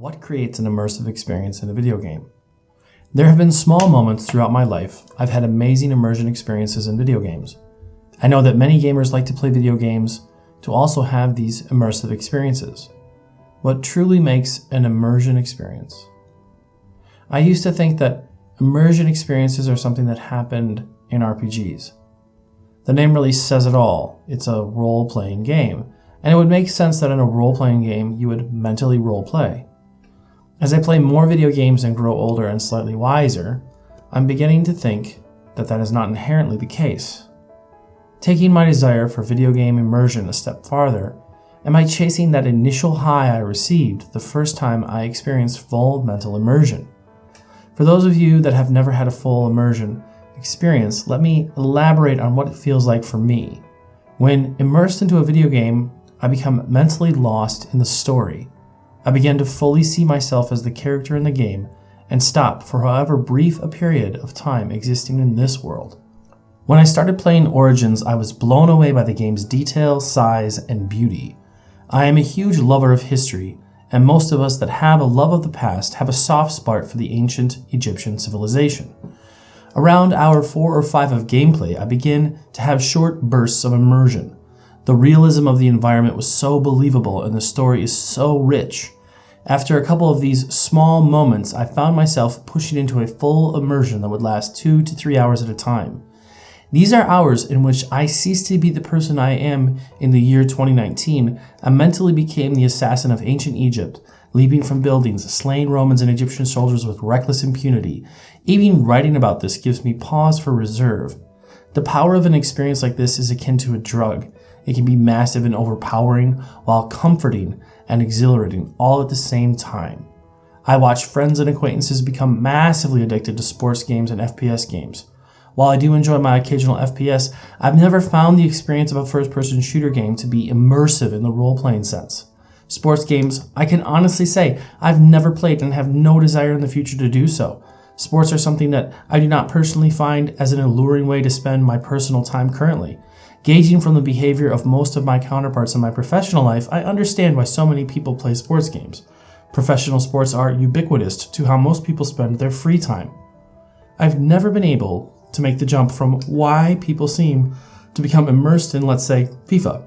What creates an immersive experience in a video game? There have been small moments throughout my life I've had amazing immersion experiences in video games. I know that many gamers like to play video games to also have these immersive experiences. What truly makes an immersion experience? I used to think that immersion experiences are something that happened in RPGs. The name really says it all. It's a role-playing game, and it would make sense that in a role-playing game you would mentally role-play. As I play more video games and grow older and slightly wiser, I'm beginning to think that that is not inherently the case. Taking my desire for video game immersion a step farther, am I chasing that initial high I received the first time I experienced full mental immersion? For those of you that have never had a full immersion experience, let me elaborate on what it feels like for me. When immersed into a video game, I become mentally lost in the story. I began to fully see myself as the character in the game and stop for however brief a period of time existing in this world. When I started playing Origins, I was blown away by the game's detail, size, and beauty. I am a huge lover of history, and most of us that have a love of the past have a soft spot for the ancient Egyptian civilization. Around hour 4 or 5 of gameplay, I begin to have short bursts of immersion. The realism of the environment was so believable and the story is so rich. After a couple of these small moments, I found myself pushing into a full immersion that would last 2 to 3 hours at a time. These are hours in which I ceased to be the person I am in the year 2019 and mentally became the assassin of ancient Egypt, leaping from buildings, slaying Romans and Egyptian soldiers with reckless impunity. Even writing about this gives me pause for reserve. The power of an experience like this is akin to a drug. It can be massive and overpowering, while comforting and exhilarating all at the same time. I watch friends and acquaintances become massively addicted to sports games and FPS games. While I do enjoy my occasional FPS, I've never found the experience of a first-person shooter game to be immersive in the role-playing sense. Sports games, I can honestly say, I've never played and have no desire in the future to do so. Sports are something that I do not personally find as an alluring way to spend my personal time currently. Gauging from the behavior of most of my counterparts in my professional life, I understand why so many people play sports games. Professional sports are ubiquitous to how most people spend their free time. I've never been able to make the jump from why people seem to become immersed in, let's say, FIFA.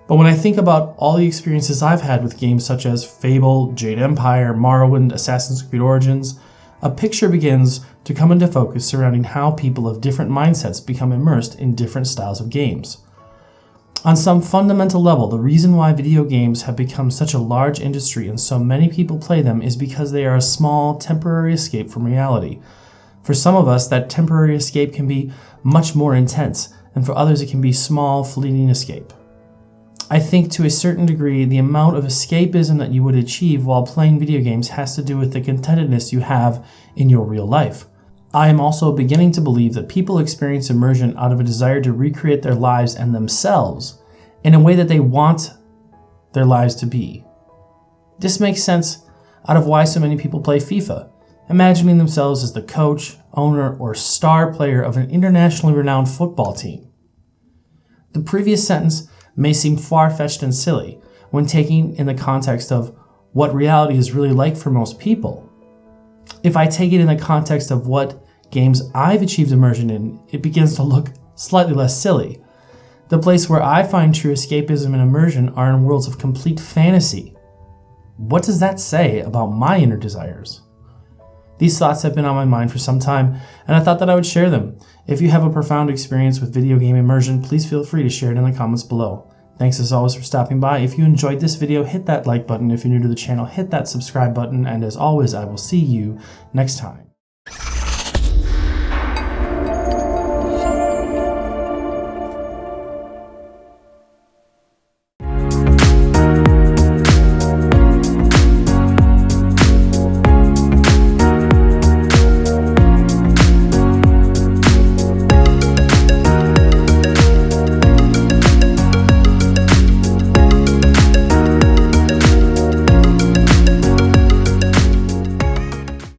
But when I think about all the experiences I've had with games such as Fable, Jade Empire, Morrowind, Assassin's Creed Origins, a picture begins to come into focus surrounding how people of different mindsets become immersed in different styles of games. On some fundamental level, the reason why video games have become such a large industry and so many people play them is because they are a small, temporary escape from reality. For some of us, that temporary escape can be much more intense, and for others it can be small, fleeting escape. I think to a certain degree, the amount of escapism that you would achieve while playing video games has to do with the contentedness you have in your real life. I am also beginning to believe that people experience immersion out of a desire to recreate their lives and themselves in a way that they want their lives to be. This makes sense out of why so many people play FIFA, imagining themselves as the coach, owner, or star player of an internationally renowned football team. The previous sentence may seem far-fetched and silly when taken in the context of what reality is really like for most people. If I take it in the context of what games I've achieved immersion in, it begins to look slightly less silly. The place where I find true escapism and immersion are in worlds of complete fantasy. What does that say about my inner desires? These thoughts have been on my mind for some time, and I thought that I would share them. If you have a profound experience with video game immersion, please feel free to share it in the comments below. Thanks as always for stopping by. If you enjoyed this video, hit that like button. If you're new to the channel, hit that subscribe button. And as always, I will see you next time.